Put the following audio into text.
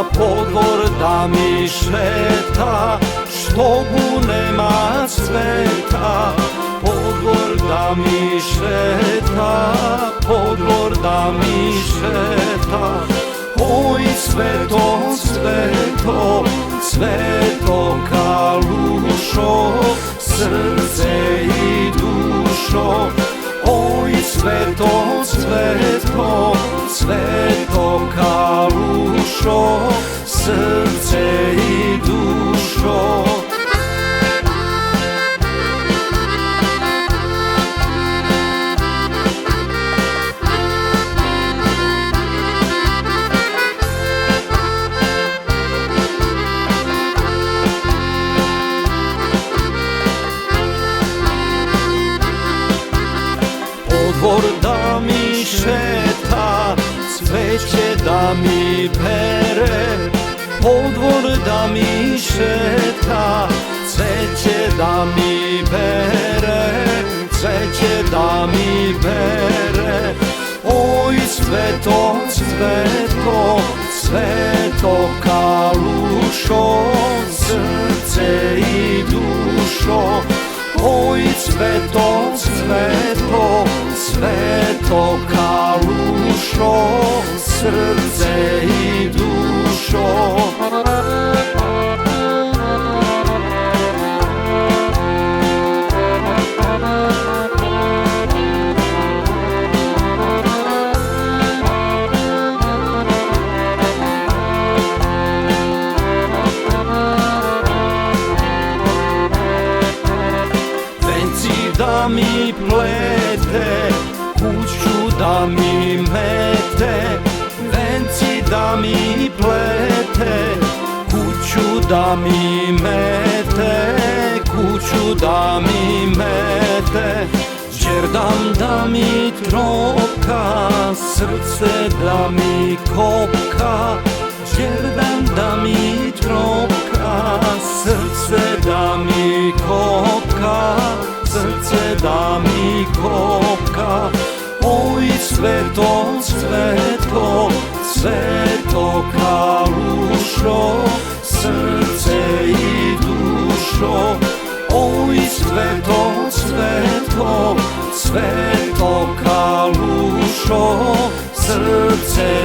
podvor da mi šeta, što mu nema cveta. Podvor da mi šeta, podvor da mi šeta. Oj sveto, sveto, sveto kalušo, srce i dušo. Oj sveto, sveto, sveto kalušo, srce i dušo. Podvor da mi šeta, cveće da mi bere. Podvor da mi šeta, cveće da mi bere, cveće da mi bere. Oj sveto, sveto, sveto kalušo, srce i dušo. Oj sveto, sveto, sveto kalušo, srce i dušo. Da mi plete, kuću da mi mete. Venci da mi plete, kuću da mi mete, kuću da mi mete. Đerdam da mi tropka, srce da mi kopka. Đerdam da mi tropka, srce da mi kopka, srce da mi kopka. Oj sveto, sveto, sveto kalušo, srce i dušo. Oj sveto, sveto, sveto kalušo, srce